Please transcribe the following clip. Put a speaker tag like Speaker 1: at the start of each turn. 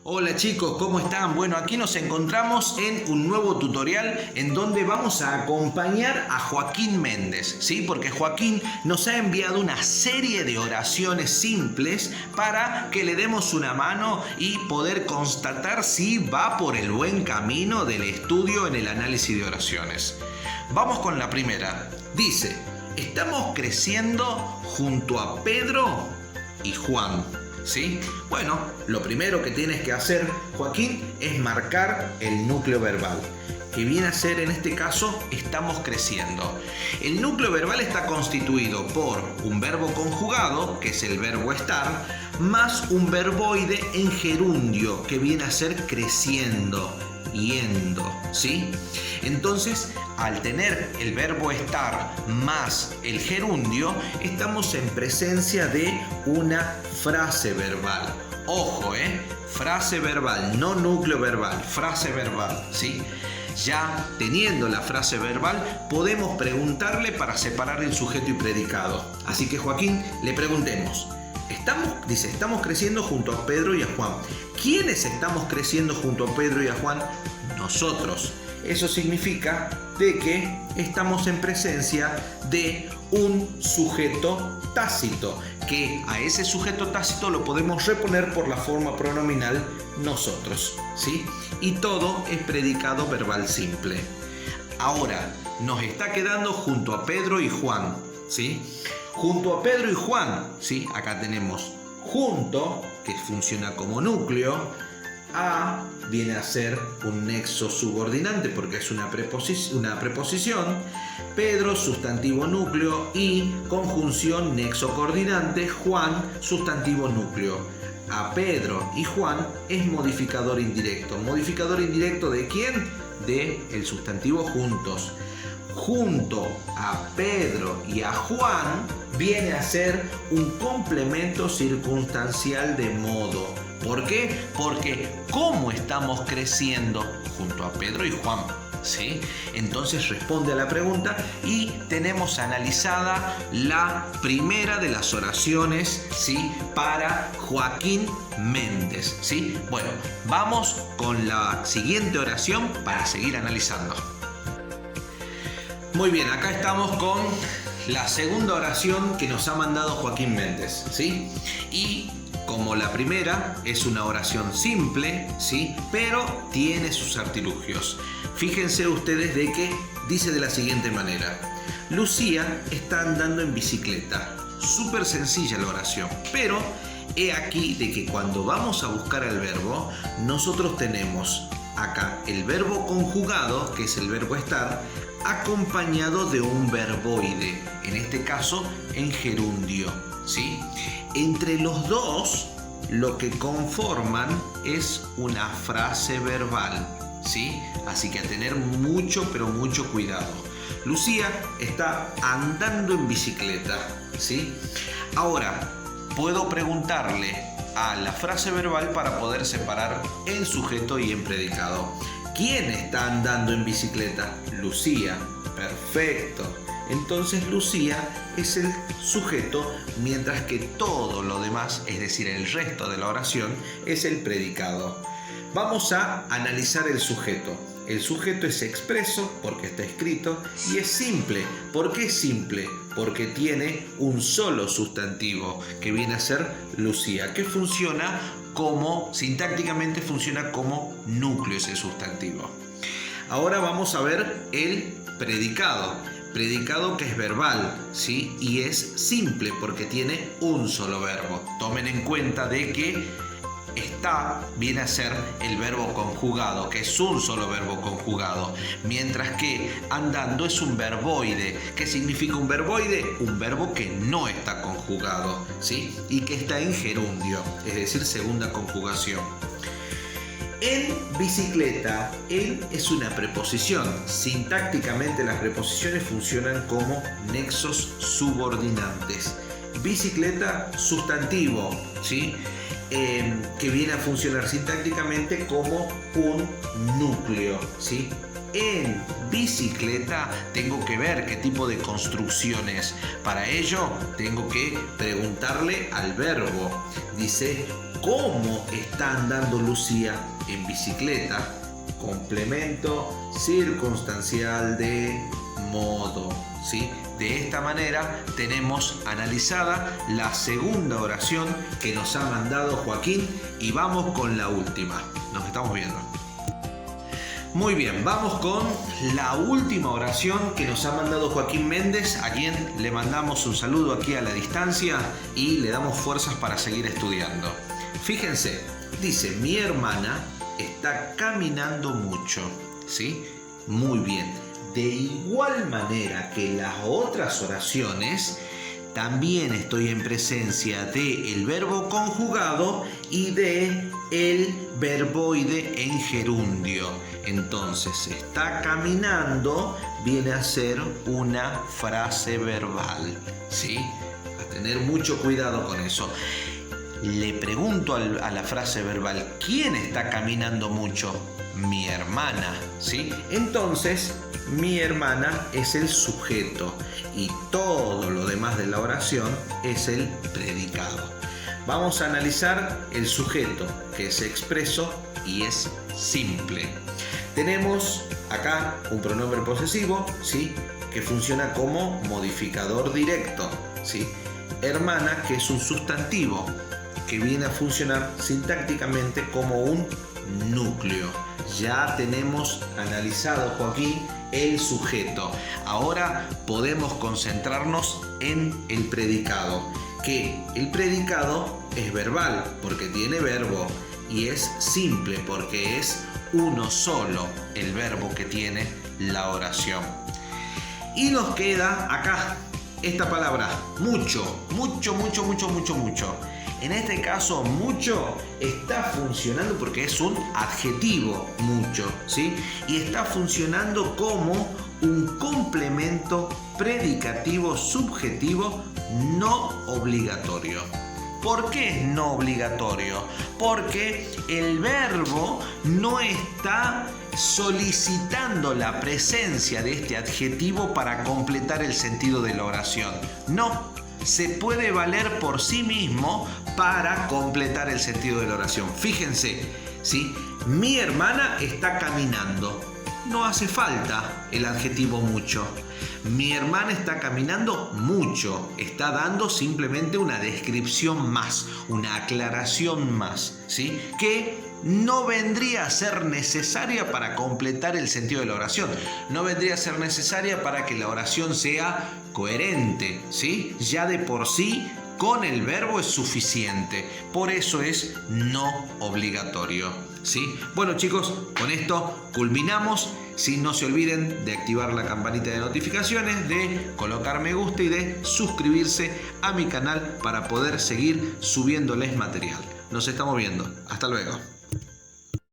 Speaker 1: Hola chicos, ¿cómo están? Bueno, aquí nos encontramos en un nuevo tutorial en donde vamos a acompañar a Joaquín Méndez, ¿sí? Porque Joaquín nos ha enviado una serie de oraciones simples para que le demos una mano y poder constatar si va por el buen camino del estudio en el análisis de oraciones. Vamos con la primera. Dice, estamos creciendo junto a Pedro y Juan. ¿Sí? Bueno, lo primero que tienes que hacer, Joaquín, es marcar el núcleo verbal, que viene a ser, en este caso, estamos creciendo. El núcleo verbal está constituido por un verbo conjugado, que es el verbo estar, más un verboide en gerundio, que viene a ser creciendo, yendo, ¿sí? Entonces, al tener el verbo estar más el gerundio, estamos en presencia de una frase verbal. Ojo, frase verbal, no núcleo verbal, frase verbal, ¿sí? Ya teniendo la frase verbal, podemos preguntarle para separar el sujeto y predicado. Así que, Joaquín, le preguntemos. Estamos creciendo junto a Pedro y a Juan. ¿Quiénes estamos creciendo junto a Pedro y a Juan? Nosotros. Eso significa de que estamos en presencia de un sujeto tácito, que a ese sujeto tácito lo podemos reponer por la forma pronominal nosotros, ¿sí? Y todo es predicado verbal simple. Ahora, nos está quedando junto a Pedro y Juan, ¿sí? Junto a Pedro y Juan, ¿sí? Acá tenemos junto, que funciona como núcleo. A viene a ser un nexo subordinante porque es una preposición. Pedro, sustantivo núcleo, y conjunción nexo coordinante. Juan, sustantivo núcleo. A Pedro y Juan es modificador indirecto. ¿Modificador indirecto de quién? De el sustantivo juntos. Junto a Pedro y a Juan viene a ser un complemento circunstancial de modo. ¿Por qué? Porque ¿cómo estamos creciendo junto a Pedro y Juan? ¿Sí? Entonces responde a la pregunta y tenemos analizada la primera de las oraciones, ¿sí? Para Joaquín Méndez, ¿sí? Bueno, vamos con la siguiente oración para seguir analizando. Muy bien, acá estamos con la segunda oración que nos ha mandado Joaquín Méndez, ¿sí? Y como la primera es una oración simple, ¿sí? Pero tiene sus artilugios. Fíjense ustedes de que dice de la siguiente manera. Lucía está andando en bicicleta. Súper sencilla la oración, pero he aquí de que cuando vamos a buscar el verbo, nosotros tenemos acá el verbo conjugado, que es el verbo estar, acompañado de un verboide, en este caso en gerundio, ¿sí? Entre los dos, lo que conforman es una frase verbal, ¿sí? Así que a tener mucho, pero mucho cuidado. Lucía está andando en bicicleta, ¿sí? Ahora, puedo preguntarle a la frase verbal para poder separar en sujeto y en predicado. ¿Quién está andando en bicicleta? Lucía. Perfecto. Entonces Lucía es el sujeto, mientras que todo lo demás, es decir, el resto de la oración, es el predicado. Vamos a analizar el sujeto. El sujeto es expreso porque está escrito y es simple. ¿Por qué es simple? Porque tiene un solo sustantivo que viene a ser Lucía, que funciona como, sintácticamente funciona como núcleo ese sustantivo. Ahora vamos a ver el predicado. Predicado que es verbal, ¿sí? Y es simple porque tiene un solo verbo. Tomen en cuenta de que está viene a ser el verbo conjugado, que es un solo verbo conjugado, mientras que andando es un verboide. ¿Qué significa un verboide? Un verbo que no está conjugado, ¿sí? Y que está en gerundio, es decir, segunda conjugación. En bicicleta, en es una preposición. Sintácticamente las preposiciones funcionan como nexos subordinantes. Bicicleta, sustantivo, ¿sí? Que viene a funcionar sintácticamente como un núcleo, ¿sí? En bicicleta tengo que ver qué tipo de construcción es. Para ello tengo que preguntarle al verbo. Dice ¿Cómo está andando Lucía? En bicicleta. Complemento circunstancial de modo, ¿sí? De esta manera tenemos analizada la segunda oración que nos ha mandado Joaquín y vamos con la última. Nos estamos viendo. Muy bien, vamos con la última oración que nos ha mandado Joaquín Méndez, a quien le mandamos un saludo aquí a la distancia y le damos fuerzas para seguir estudiando. Fíjense, dice: mi hermana está caminando mucho, ¿sí? Muy bien. De igual manera que las otras oraciones, también estoy en presencia del verbo conjugado y de el verboide en gerundio. Entonces, está caminando viene a ser una frase verbal, ¿sí? A tener mucho cuidado con eso. Le pregunto a la frase verbal: ¿quién está caminando mucho? Mi hermana, ¿sí? Entonces, mi hermana es el sujeto y todo lo demás de la oración es el predicado. Vamos a analizar el sujeto, que es expreso y es simple. Tenemos acá un pronombre posesivo, ¿sí? Que funciona como modificador directo, ¿sí? Hermana, que es un sustantivo que viene a funcionar sintácticamente como un núcleo. Ya tenemos analizado, Joaquín, el sujeto. Ahora podemos concentrarnos en el predicado, que el predicado es verbal porque tiene verbo y es simple porque es uno solo el verbo que tiene la oración. Y nos queda acá esta palabra: mucho, mucho, mucho, mucho, mucho, mucho. En este caso, mucho está funcionando porque es un adjetivo, mucho, ¿sí? Y está funcionando como un complemento predicativo subjetivo no obligatorio. ¿Por qué es no obligatorio? Porque el verbo no está solicitando la presencia de este adjetivo para completar el sentido de la oración. No, se puede valer por sí mismo para completar el sentido de la oración. Fíjense, ¿sí? Mi hermana está caminando. No hace falta el adjetivo mucho. Mi hermana está caminando mucho. Está dando simplemente una descripción más, una aclaración más, ¿sí? Que no vendría a ser necesaria para completar el sentido de la oración. No vendría a ser necesaria para que la oración sea coherente, ¿sí? Ya de por sí, con el verbo es suficiente. Por eso es no obligatorio, ¿sí? Bueno, chicos, con esto culminamos. Sí, no se olviden de activar la campanita de notificaciones, de colocar me gusta y de suscribirse a mi canal para poder seguir subiéndoles material. Nos estamos viendo. Hasta luego.